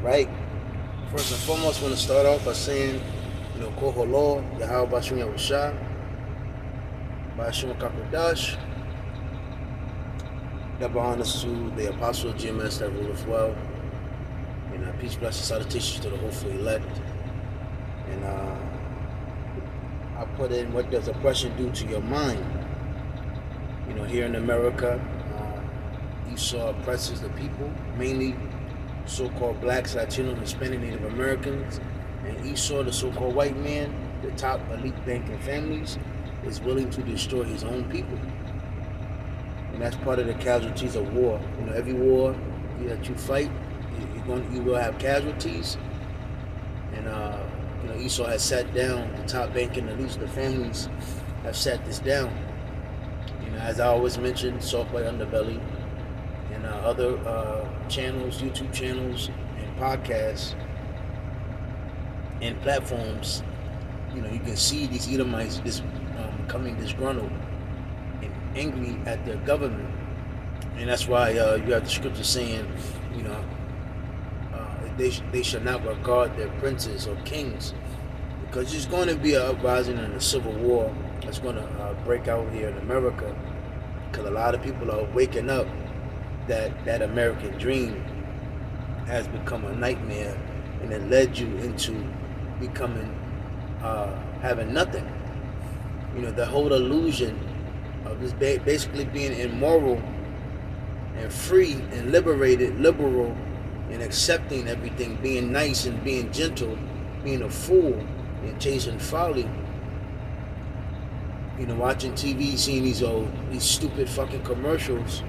right? First and foremost, I want to start off by saying, Koholo, Yahweh Bashim Yahusha, Bashim Kakodash, double honors to the Apostle GMS that ruleth well, and peace, blessings, salutations to the hopeful elect. And I put in, what does oppression do to your mind? Here in America, Esau oppresses the people, mainly so-called blacks, Latino, Hispanic, Native Americans, and Esau, the so-called white man, the top elite banking families, is willing to destroy his own people. And that's part of the casualties of war. Every war that you fight, you will have casualties. And Esau has sat down, the top banking elites, the families have sat this down. As I always mention, Soft White Underbelly and other channels, YouTube channels, and podcasts and platforms, you can see these Edomites becoming disgruntled and angry at their government. And that's why you have the scripture saying, they shall not regard their princes or kings, because there's going to be an uprising and a civil war that's going to break out here in America, because a lot of people are waking up that American dream has become a nightmare, and it led you into becoming having nothing. The whole illusion of this basically being immoral and free and liberated, liberal, and accepting everything, being nice and being gentle, being a fool and chasing folly. Watching TV, seeing these stupid fucking commercials,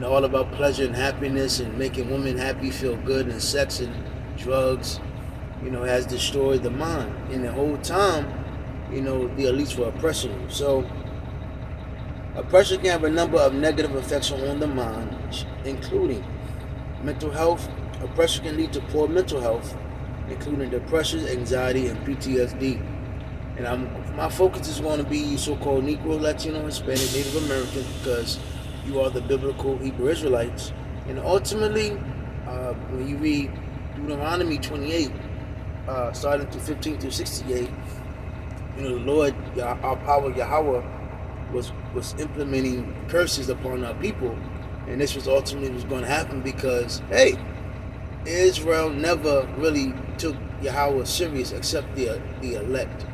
all about pleasure and happiness and making women happy, feel good, and sex and drugs, has destroyed the mind. And the whole time, the elites were oppressing you. So, oppression can have a number of negative effects on the mind, including mental health. Oppression can lead to poor mental health, including depression, anxiety, and PTSD. And my focus is going to be so-called Negro, Latino, Hispanic, Native Americans, because you are the biblical Hebrew Israelites. And ultimately, when you read Deuteronomy 28, starting to 15 through 68, the Lord, our power, Yahweh, was implementing curses upon our people. And this was ultimately was going to happen because, hey, Israel never really took Yahweh serious except the elect.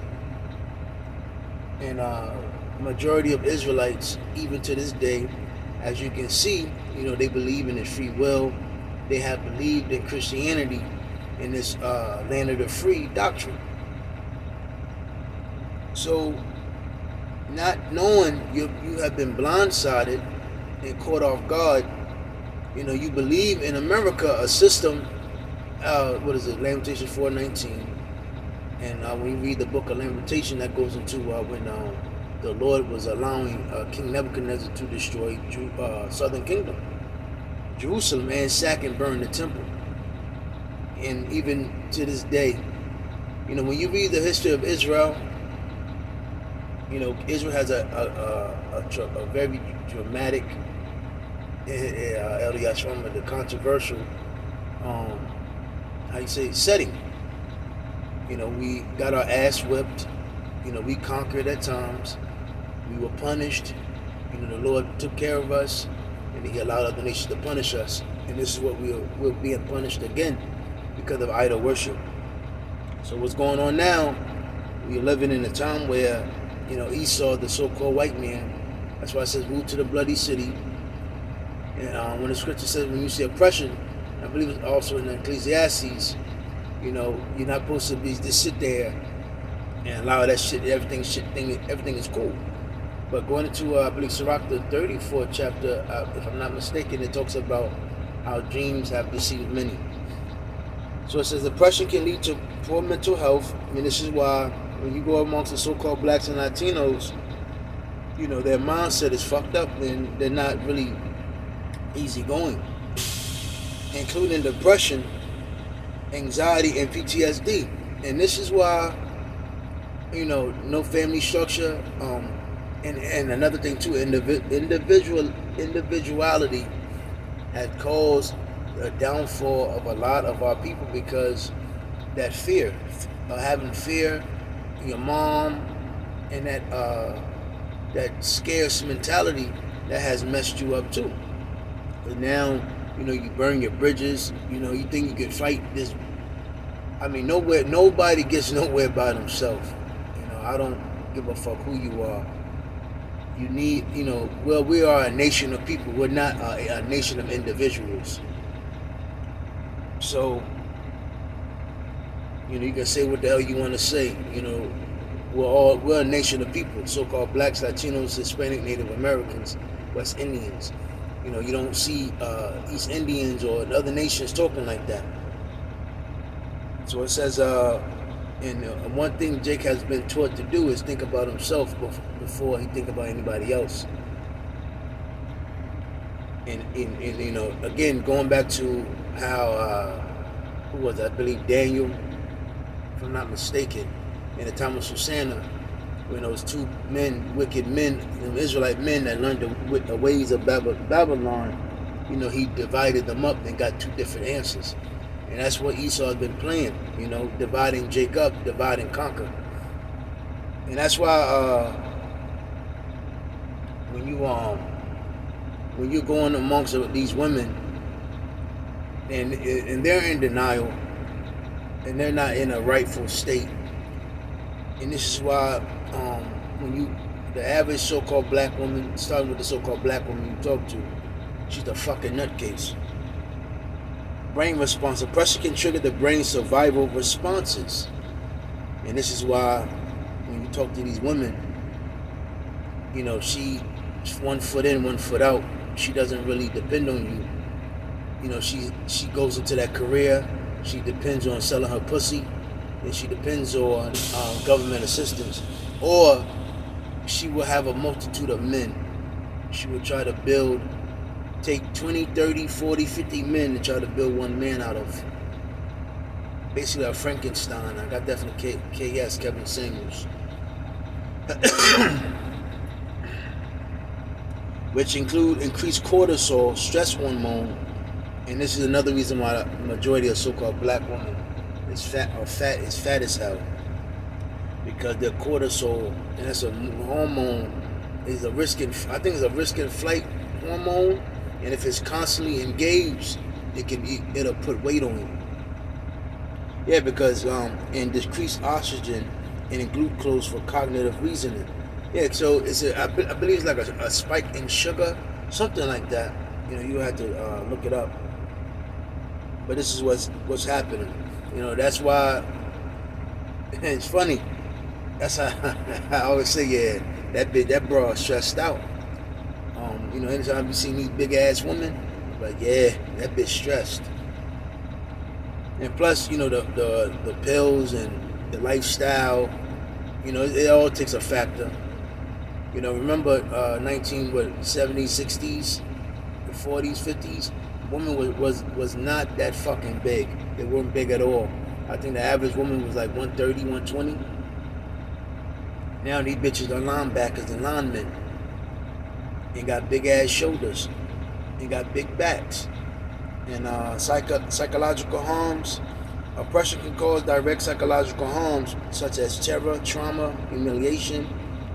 And majority of Israelites, even to this day, as you can see, they believe in His free will. They have believed in Christianity, in this land of the free doctrine. So, not knowing you have been blindsided and caught off guard, you believe in America a system. Lamentations 4:19. And when you read the book of Lamentation, that goes into when the Lord was allowing King Nebuchadnezzar to destroy southern kingdom, Jerusalem, and sack and burn the temple. And even to this day, when you read the history of Israel, Israel has a very dramatic, the controversial, setting. We got our ass whipped. We conquered at times. We were punished. The Lord took care of us, and He allowed other nations to punish us. And this is what we're being punished again because of idol worship. So what's going on now? We're living in a time where, Esau, the so-called white man, that's why it says, move to the bloody city. And when the scripture says, when you see oppression, I believe it's also in Ecclesiastes, you're not supposed to just sit there and allow that shit, everything is cool. But going into, I believe, Sirach, the 34th chapter, if I'm not mistaken, it talks about how dreams have deceived many. So it says depression can lead to poor mental health. This is why when you go amongst the so-called blacks and Latinos, their mindset is fucked up and they're not really easygoing, including depression, anxiety, and PTSD. And this is why, no family structure, and another thing too, individuality had caused a downfall of a lot of our people because that fear, having fear, your mom, and that scarce mentality that has messed you up too. But now, you burn your bridges. You think you can fight this. I mean, nobody gets nowhere by themselves. I don't give a fuck who you are. You need, well, we are a nation of people. We're not a nation of individuals. So, you can say what the hell you want to say. We're a nation of people, so-called blacks, Latinos, Hispanic, Native Americans, West Indians. You don't see East Indians or other nations talking like that. So it says, and one thing Jake has been taught to do is think about himself before he think about anybody else. And again, going back to how, who was it? I believe Daniel, if I'm not mistaken, in the time of Susanna, when those two men, wicked men, Israelite men that learned the ways of Babylon, he divided them up and got two different answers. And that's what Esau has been playing, dividing Jacob, divide and conquer. And that's why when you're going amongst these women and they're in denial and they're not in a rightful state. And this is why the average so-called black woman, starting with the so-called black woman you talk to, she's a fucking nutcase. Brain response. Oppression can trigger the brain's survival responses. And this is why when you talk to these women, she's 1 foot in, 1 foot out. She doesn't really depend on you. She goes into that career. She depends on selling her pussy. And she depends on government assistance. Or she will have a multitude of men. She will try to take 20, 30, 40, 50 men to try to build one man out of. Basically a Frankenstein. I got that from KS, Kevin Samuels. Which include increased cortisol, stress hormone. And this is another reason why the majority of so-called black women is fat as hell. Because their cortisol, and that's a hormone, is a risk and flight hormone. And if it's constantly engaged, it'll put weight on you. Yeah, because and decreased oxygen and in glucose for cognitive reasoning. Yeah, so I believe it's like a spike in sugar, something like that. You have to look it up. But this is what's happening. That's why. It's funny. That's how I always say, yeah, that bro is stressed out. Anytime you see these big ass women, like, yeah, that bitch stressed. And plus, the pills and the lifestyle, it all takes a factor. Remember 70s, 60s, the 40s, 50s, women was not that fucking big. They weren't big at all. I think the average woman was like 130, 120. Now these bitches are linebackers and linemen. They got big ass shoulders. They got big backs. And psychological harms. Oppression can cause direct psychological harms such as terror, trauma, humiliation,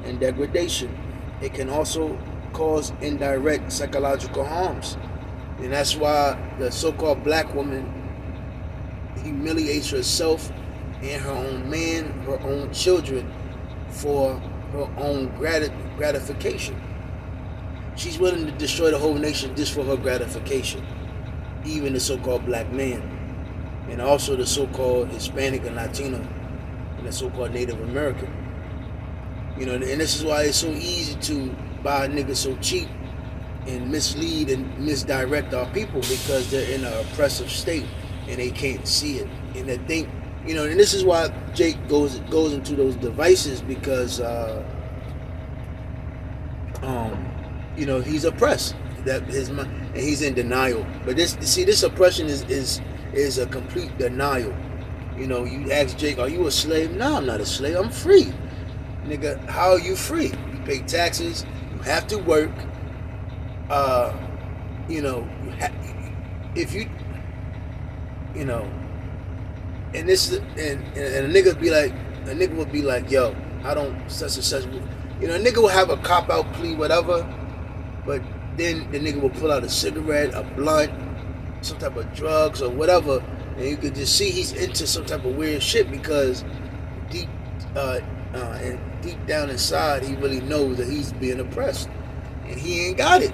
and degradation. It can also cause indirect psychological harms. And that's why the so-called black woman humiliates herself and her own man, her own children for her own gratification. She's willing to destroy the whole nation just for her gratification. Even the so-called black man. And also the so-called Hispanic and Latino and the so-called Native American. And this is why it's so easy to buy niggas so cheap and mislead and misdirect our people, because they're in an oppressive state and they can't see it. And they think, and this is why Jake goes into those devices, because he's oppressed. And he's in denial. But this oppression is a complete denial. You ask Jake, are you a slave? No, I'm not a slave. I'm free. Nigga, how are you free? You pay taxes. You have to work. you know, and this and a nigga would be like, yo, I don't such and such. You know, a nigga will have a cop out plea, whatever, but then the nigga will pull out a cigarette, a blunt, some type of drugs or whatever, and you could just see he's into some type of weird shit because deep and deep down inside he really knows that he's being oppressed and he ain't got it.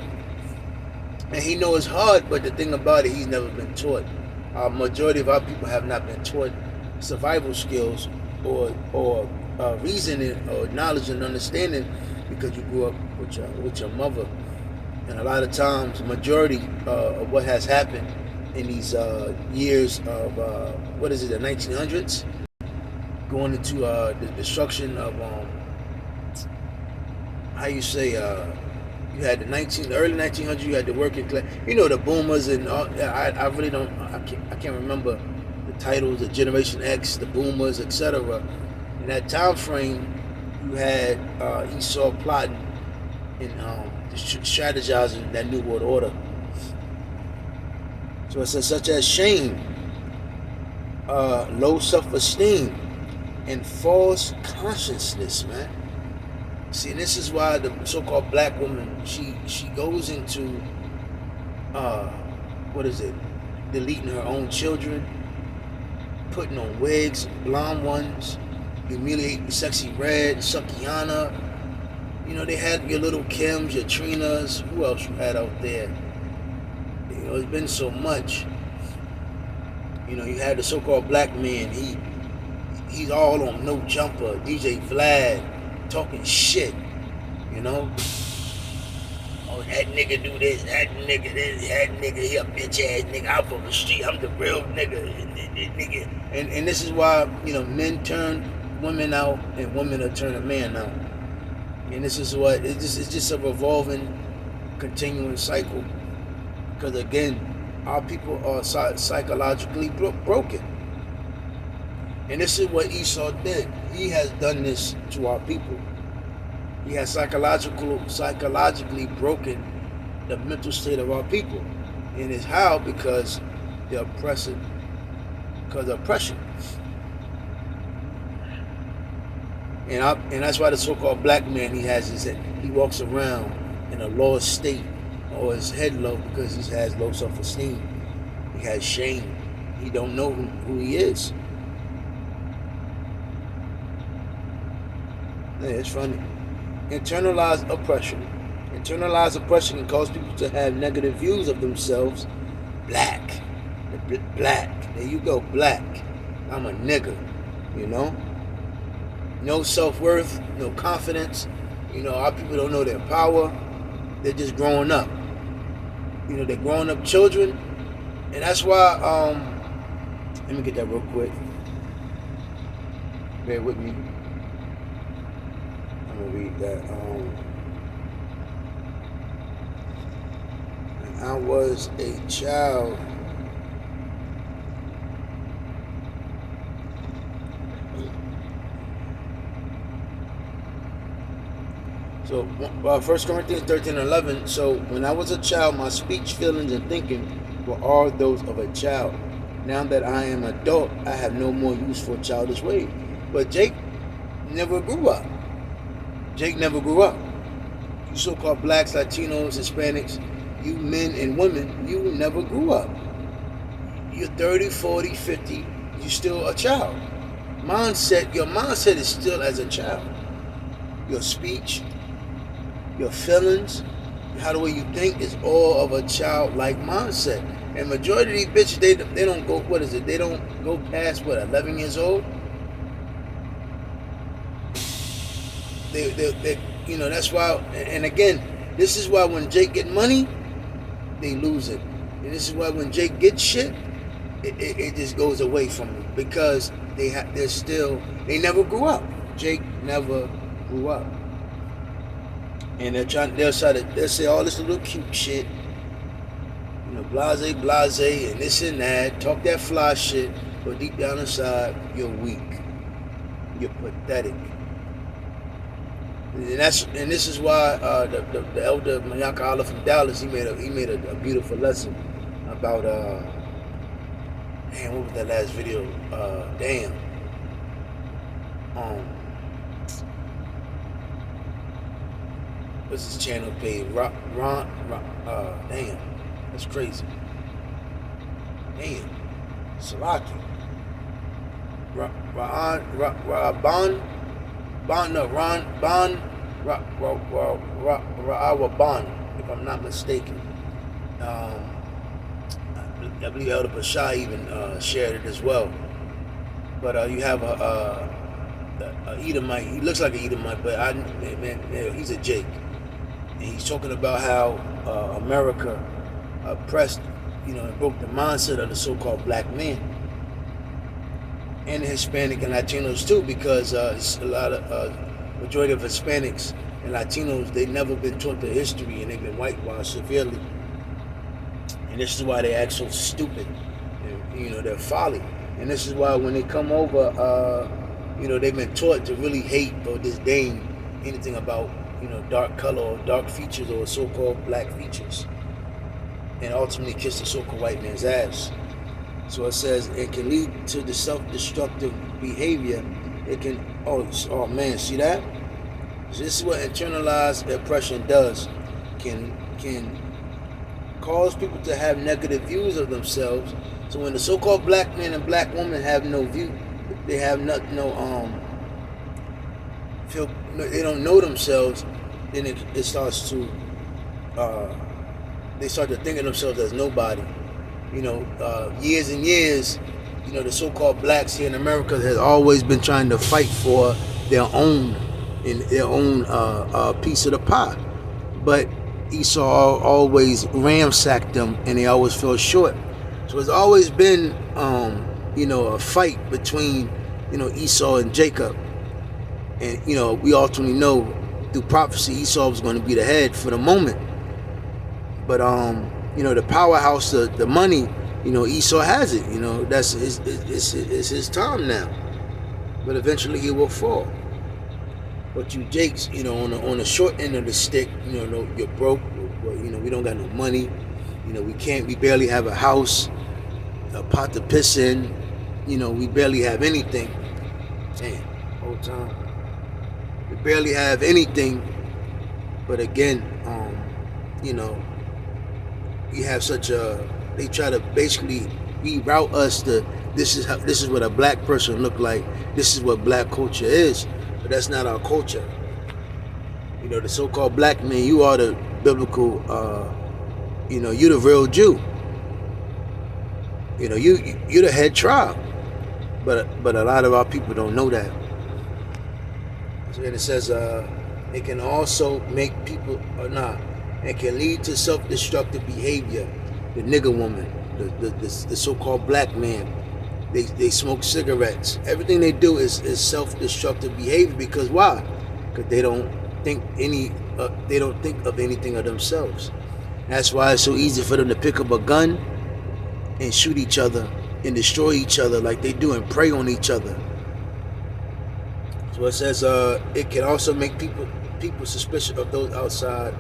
And he knows it's hard, but the thing about it, he's never been taught. Majority of our people have not been taught survival skills or reasoning or knowledge and understanding because you grew up with your mother. And a lot of times, majority of what has happened in these years of the 1900s, going into the destruction of you had the early 1900s, you had the working class, you know, the boomers and all. I can't remember the titles, the Generation X, the boomers, etc. In that time frame, you had Esau plotting and strategizing that New World Order. So it's such as shame, low self-esteem, and false consciousness, man. See, this is why the so-called black woman, she goes into, deleting her own children, putting on wigs, blonde ones, humiliating Sexy Red, Sukiana. You know, they had your little Kims, your Trinas, who else you had out there? You know, it's been so much. You know, you had the so-called black man, he's all on No Jumper, DJ Vlad, talking shit, you know? Oh, that nigga do this, that nigga he a bitch ass nigga, I'm from the street, I'm the real nigga. And this is why, you know, men turn women out and women are turning man out. And this is what, it's just a revolving, continuing cycle. Because again, our people are psychologically broken. And this is what Esau did. He has done this to our people. He has psychologically broken the mental state of our people. And it's how? Because of oppression. And that's why the so-called black man, he walks around in a lost state, or his head low, because he has low self-esteem. He has shame. He don't know who he is. Yeah, it's funny. Internalized oppression. Internalized oppression can cause people to have negative views of themselves. Black. There you go, black. I'm a nigga, you know? No self-worth, no confidence. You know, our people don't know their power. They're just growing up. You know, they're growing up children. And that's why, let me get that real quick. Bear with me. I'm going to read that. When I was a child, so 1 Corinthians 13:11. So when I was a child, my speech, feelings, and thinking were all those of a child. Now that I am an adult, I have no more use for childish ways. But Jake never grew up. You so-called blacks, Latinos, Hispanics, you men and women, you never grew up. You're 30, 40, 50, you're still a child. Your mindset is still as a child. Your speech, your feelings, how the way you think is all of a childlike mindset. And majority of these bitches, they don't go, they don't go past, 11 years old? They you know, that's why, and again, this is why when Jake get money, they lose it. And this is why when Jake gets shit, it just goes away from them. Because they never grew up. Jake never grew up. And they'll say all this little cute shit, you know, blase, and this and that, talk that fly shit, but deep down inside, you're weak. You're pathetic. And this is why the elder Mayaka Allah from Dallas, he made a beautiful lesson about Man, what was that last video? Damn. What's his channel page? Damn. That's crazy. Damn. Salaki. Ra'awaban, if I'm not mistaken. I believe Elder Bashai even shared it as well. But you have a Edomite. He looks like an Edomite, but man, he's a Jake. And he's talking about how America oppressed, and broke the mindset of the so-called black man. And Hispanic and Latinos too, because it's a lot of majority of Hispanics and Latinos, they've never been taught their history and they've been whitewashed severely. And this is why they act so stupid, and, their folly. And this is why when they come over, they've been taught to really hate or disdain anything about, dark color or dark features or so-called black features, and ultimately kiss the so-called white man's ass. So it says it can lead to the self-destructive behavior. It can, oh man, see that? So this is what internalized oppression does. Can cause people to have negative views of themselves. So when the so-called black man and black woman have no view, they have they don't know themselves, then it starts to, they start to think of themselves as nobody. Years and years, the so-called blacks here in America has always been trying to fight for their own piece of the pie. But Esau always ransacked them, and they always fell short. So it's always been, a fight between, Esau and Jacob. And, we ultimately know through prophecy Esau was going to be the head for the moment. But, the powerhouse, the money, Esau has it. That's it's his time now. But eventually he will fall. But you Jakes, on the short end of the stick, you're broke. We don't got no money. We barely have a house, a pot to piss in. We barely have anything. Damn, whole time. We barely have anything. But again, we have they try to basically reroute us to this is what a black person look like. This is what black culture is. But that's not our culture. The so-called black man, you are the biblical, you're the real Jew. You're the head tribe. But a lot of our people don't know that. So it says it can also make people, it can lead to self-destructive behavior. The nigger woman, the so-called black man, they smoke cigarettes. Everything they do is self-destructive behavior. Because why? Because they don't think of anything of themselves. That's why it's so easy for them to pick up a gun and shoot each other and destroy each other like they do and prey on each other. So it says it can also make people suspicious of those outside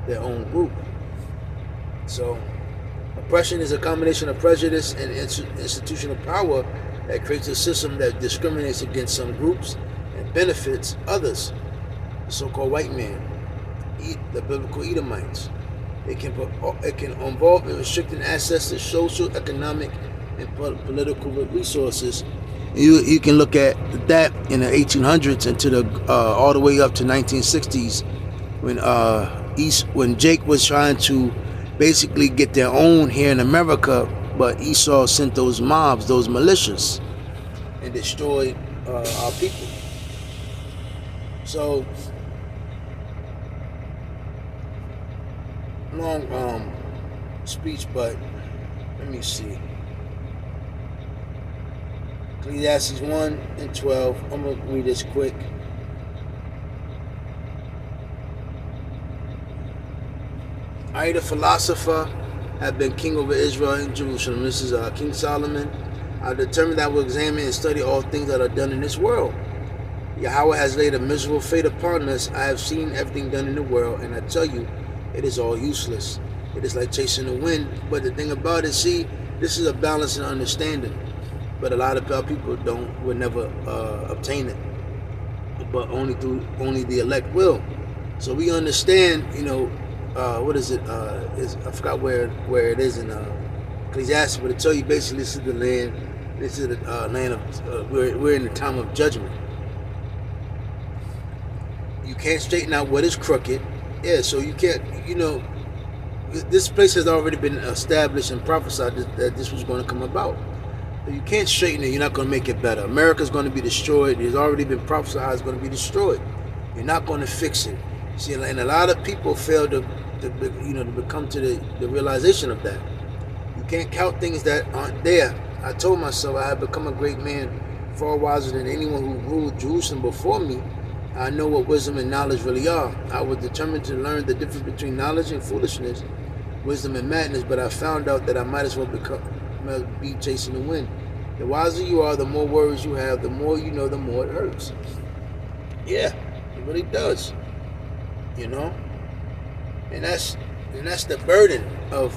their own group. So oppression is a combination of prejudice and institutional power that creates a system that discriminates against some groups and benefits others. The so-called white man, the biblical Edomites. It can involve in restricting access to social, economic, and political resources. You can look at that in the 1800s into all the way up to 1960s when Jake was trying to basically get their own here in America, but Esau sent those mobs, those militias, and destroyed our people. So long speech, but let me see. Ecclesiastes 1:12. I'm gonna read this quick. I, the philosopher, have been king over Israel and Jerusalem. This is King Solomon. I determined that I will examine and study all things that are done in this world. Yahweh has laid a miserable fate upon us. I have seen everything done in the world, and I tell you, it is all useless. It is like chasing the wind. But the thing about it, see, This is a balance and understanding, but a lot of our people will never obtain it, but only the elect will. So we understand, what is it? I forgot where it is in Ecclesiastes, but it tell you basically this is the land. This is the land of we're in the time of judgment. You can't straighten out what is crooked. Yeah, so you can't. This place has already been established and prophesied that this was going to come about. So you can't straighten it. You're not going to make it better. America's going to be destroyed. It's already been prophesied it's going to be destroyed. You're not going to fix it. See, and a lot of people fail to come to the realization of that. You can't count things that aren't there. I told myself I had become a great man, far wiser than anyone who ruled Jerusalem before me. I know what wisdom and knowledge really are. I was determined to learn the difference between knowledge and foolishness, wisdom and madness, but I found out that I might as well be chasing the wind. The wiser you are, the more worries you have, the more you know, the more it hurts. Yeah, it really does. And that's the burden of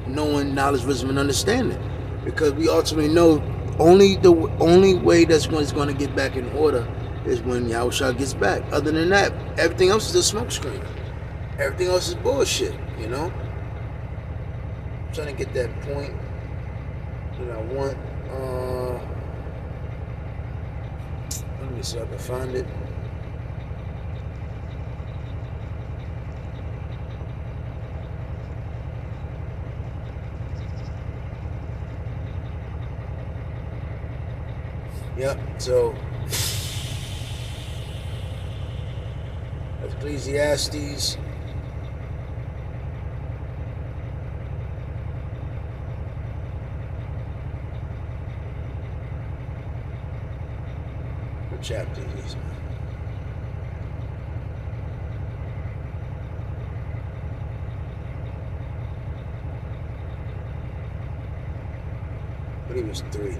knowing knowledge, wisdom, and understanding, because we ultimately know the only way that's going to get back in order is when Yahushua gets back. Other than that, everything else is a smokescreen. Everything else is bullshit. I'm trying to get that point that I want. Let me see if I can find it. Yep, so Ecclesiastes what chapter is it? I believe it was 3.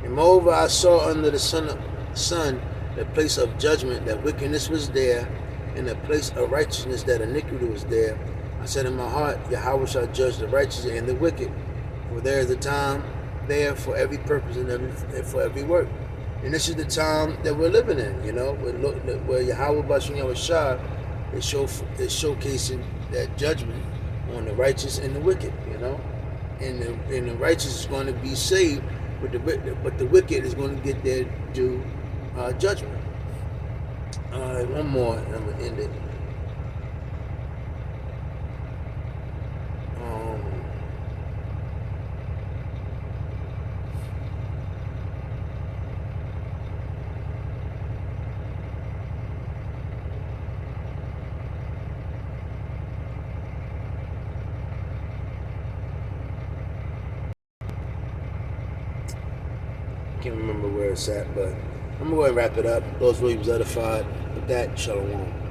And moreover, I saw under the sun the place of judgment, that wickedness was there, and the place of righteousness, that iniquity was there. I said in my heart, Yahweh shall judge the righteous and the wicked, for there is a time there for every purpose and for every work. And this is the time that we're living in, where Yahweh Bashim Yahushua is showcasing that judgment on the righteous and the wicked, and the righteous is going to be saved, but the wicked is going to get their due judgment. One more, and I'm going to end it. I can't remember where it's at, but I'm going to go ahead and wrap it up. Those Williams edified. With that, shalom.